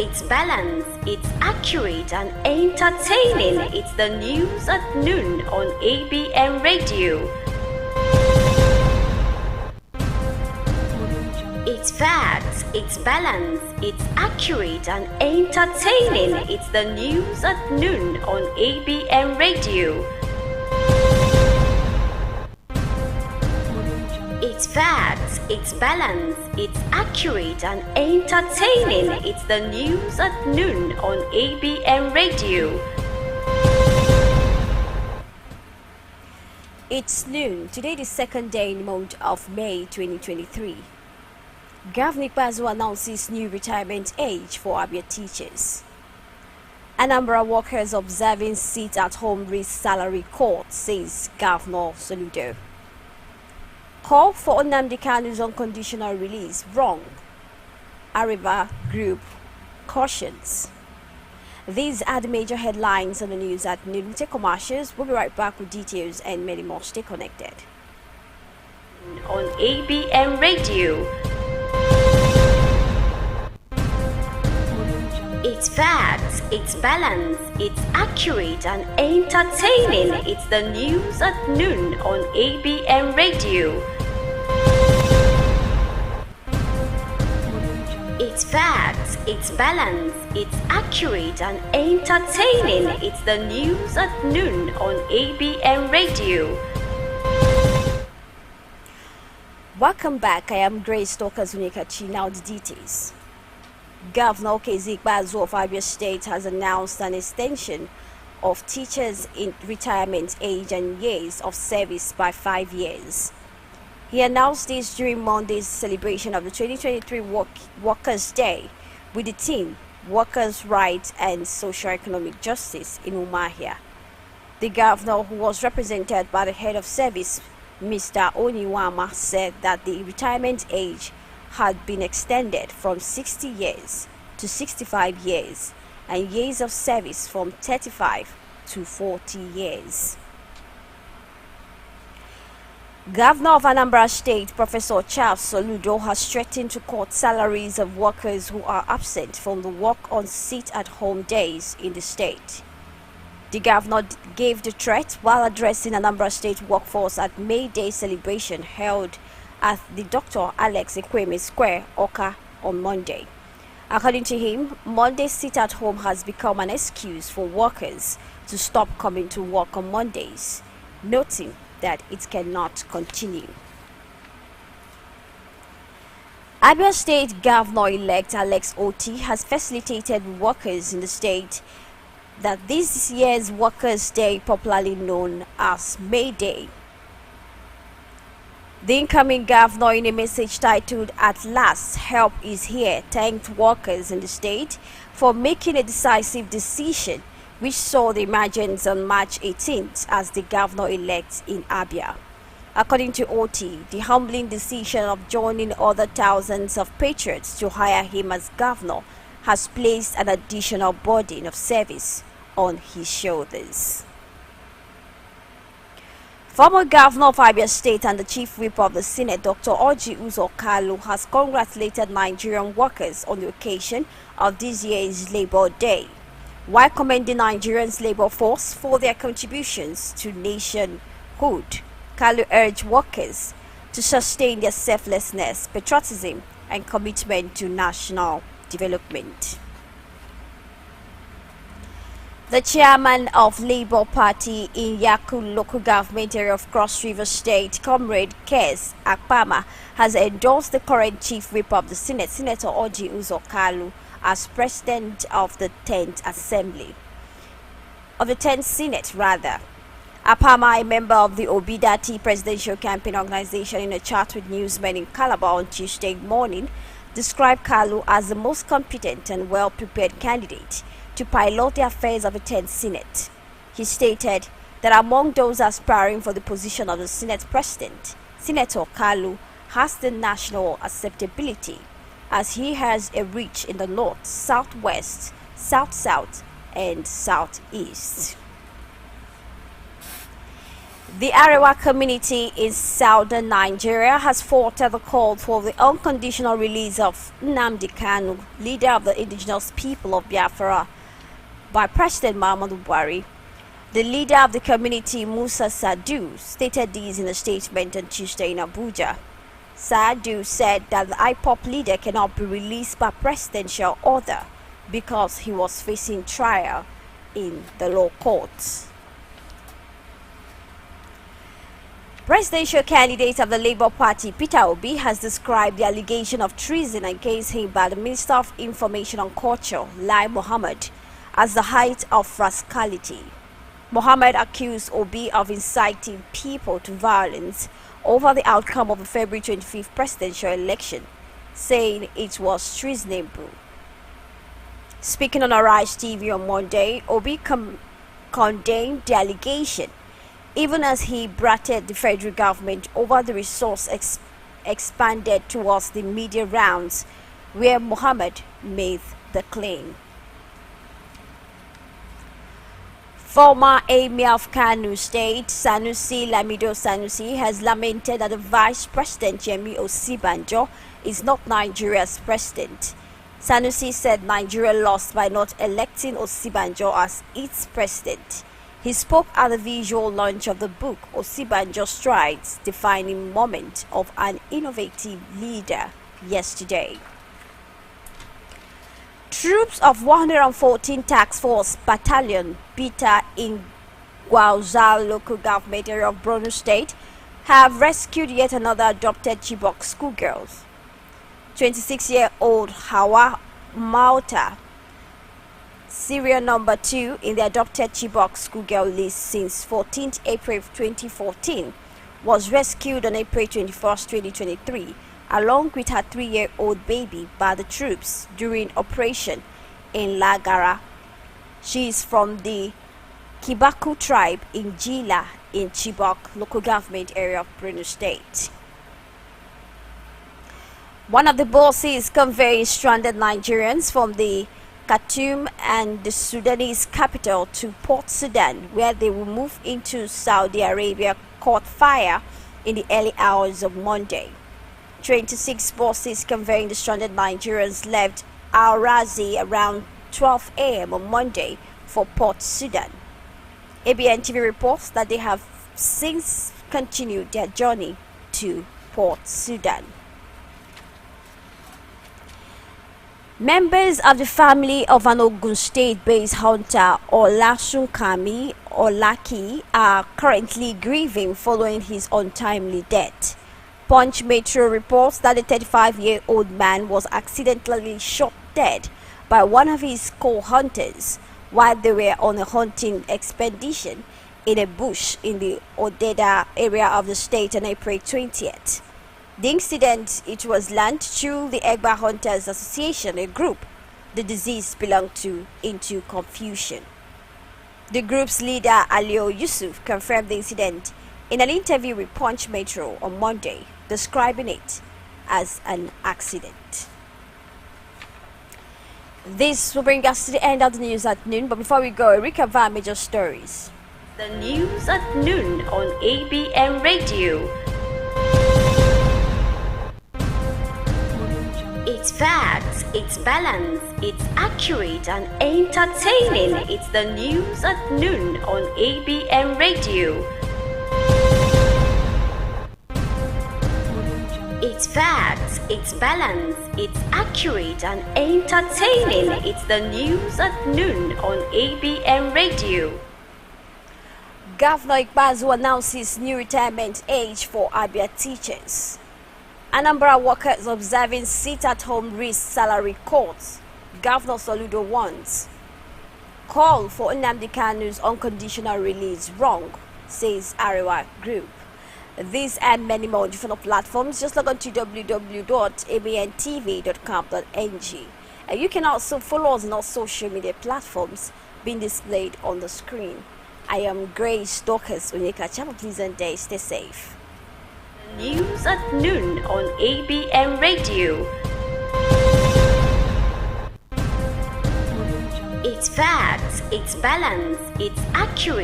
it's balanced, it's accurate and entertaining. It's the news at noon on ABM Radio. It's facts, it's balanced, it's accurate and entertaining. It's the news at noon on ABM Radio. It's facts, it's balanced, it's accurate and entertaining. It's the news at noon on ABM Radio. It's noon. Today the second day in the month of May 2023. Governor Ikpeazu announces new retirement age for Abia teachers. Anambra workers observing sit-at-home risk salary court, says Governor Soludo. Call for Nnamdi Kanu's unconditional release wrong. Arriva Group cautions. These are the major headlines on the news at noon. Take commercials. We'll be right back with details and many more. Stay connected. On ABM Radio. It's facts, it's balanced, it's accurate and entertaining. It's the news at noon on ABM Radio. It's facts, it's balanced, it's accurate and entertaining. It's the news at noon on ABM Radio. Welcome back. I am Grace Tokazunika. Now the details. Governor Okezie Ikpeazu of Abia State has announced an extension of teachers in retirement age and years of service by 5 years. He announced this during Monday's celebration of the 2023 Workers' Day with the theme Workers' Rights and Socio-Economic Justice in Umuahia. The governor, who was represented by the head of service, Mr. Oniwama, said that the retirement age had been extended from 60 years to 65 years and years of service from 35 to 40 years. Governor of Anambra State, Professor Charles Soludo, has threatened to cut salaries of workers who are absent from the work on sit-at-home days in the state. The governor gave the threat while addressing Anambra State workforce at May Day celebration held at the Dr. Alex Ekweme Square, Oka, on Monday. According to him, Monday's sit-at-home has become an excuse for workers to stop coming to work on Mondays, noting that it cannot continue. Abia State Governor-elect Alex Oti has facilitated workers in the state that this year's Workers' Day, popularly known as May Day. The incoming governor, in a message titled "At Last, Help is Here," thanked workers in the state for making a decisive decision, which saw the emergence on March 18th as the governor-elect in Abia. According to Oti, the humbling decision of joining other thousands of patriots to hire him as governor has placed an additional burden of service on his shoulders. Former Governor of Abia State and the Chief Whip of the Senate, Dr. Orji Uzor Kalu, has congratulated Nigerian workers on the occasion of this year's Labor Day, while commending Nigerians' labor force for their contributions to nationhood. Kalu urged workers to sustain their selflessness, patriotism, and commitment to national development. The chairman of Labour Party in Yakul local government area of Cross River State, Comrade Kes Akpama, has endorsed the current chief whip of the Senate, Senator Orji Uzor Kalu, as president of the 10th Assembly. Of the 10th Senate, rather. Akpama, a member of the Obidati Presidential Campaign Organization, in a chat with newsmen in Calabar on Tuesday morning, described Kalu as the most competent and well-prepared candidate to pilot the affairs of the 10th Senate. He stated that among those aspiring for the position of the Senate President, Senator Kalu has the national acceptability, as he has a reach in the north, southwest, south-south, and southeast. The Arewa community in southern Nigeria has fought the call for the unconditional release of Nnamdi Kanu, leader of the indigenous people of Biafra, by President Muhammadu Buhari. The leader of the community, Musa Sadu, stated this in a statement on Tuesday in Abuja. Sadu said that the IPOP leader cannot be released by presidential order because he was facing trial in the law courts. Presidential candidate of the Labour Party, Peter Obi, has described the allegation of treason against him by the Minister of Information and Culture, Lai Mohammed, as the height of rascality. Mohammed accused Obi of inciting people to violence over the outcome of the February 25th presidential election, saying it was treasonable. Speaking on Arise TV on Monday, Obi condemned the allegation, even as he berated the federal government over the resource expanded towards the media rounds where Mohammed made the claim. Former Emir of Kano State, Sanusi Lamido Sanusi, has lamented that the Vice President Yemi Osibanjo is not Nigeria's president. Sanusi said Nigeria lost by not electing Osibanjo as its president. He spoke at the visual launch of the book Osibanjo Strides, Defining Moment of an Innovative Leader yesterday. Troops of 114th Task Force Battalion Beta in Gwauzal local government area of Borno State have rescued yet another adopted Chibok schoolgirls. 26-year-old Hawa Mauta, serial number 2 in the adopted Chibok schoolgirl list since 14th April 2014, was rescued on April 21st, 2023, along with her 3-year-old baby by the troops during Operation in Lagara. She is from the Kibaku tribe in Jila in Chibok local government area of Borno State. One of the buses conveying stranded Nigerians from the Khartoum and the Sudanese capital to Port Sudan, where they will move into Saudi Arabia, caught fire in the early hours of Monday. 26 buses conveying the stranded Nigerians left Al Razi around 12 a.m. on Monday for Port Sudan. ABN TV reports that they have since continued their journey to Port Sudan. Members of the family of an Ogun State-based hunter, Olasunkami Olaki, are currently grieving following his untimely death. Punch Metro reports that the 35-year-old man was accidentally shot dead by one of his co-hunters while they were on a hunting expedition in a bush in the Odeda area of the state on April 20th. The incident, it was learned through the Egba Hunters Association, a group the deceased belonged to, into confusion. The group's leader, Alio Yusuf, confirmed the incident in an interview with Punch Metro on Monday, describing it as an accident. This will bring us to the end of the news at noon, but before we go, a recap of our major stories. The news at noon on ABM Radio. It's facts, it's balanced, it's accurate and entertaining. It's the news at noon on ABM Radio. It's facts, it's balanced, it's accurate and entertaining. It's the news at noon on ABM Radio. Governor Ikpeazu announces new retirement age for Abia teachers. Anambra workers observing sit-at-home risk salary cuts. Governor Soludo warns. Call for Nnamdi Kanu's unconditional release wrong, says Arewa Group. These and many more different platforms. Just log on to www.abntv.com.ng. And you can also follow us on all social media platforms being displayed on the screen. I am Grace Dorcas Onyeka. Have a pleasant day. Stay safe. News at noon on ABM Radio. It's facts, it's balanced, it's accurate.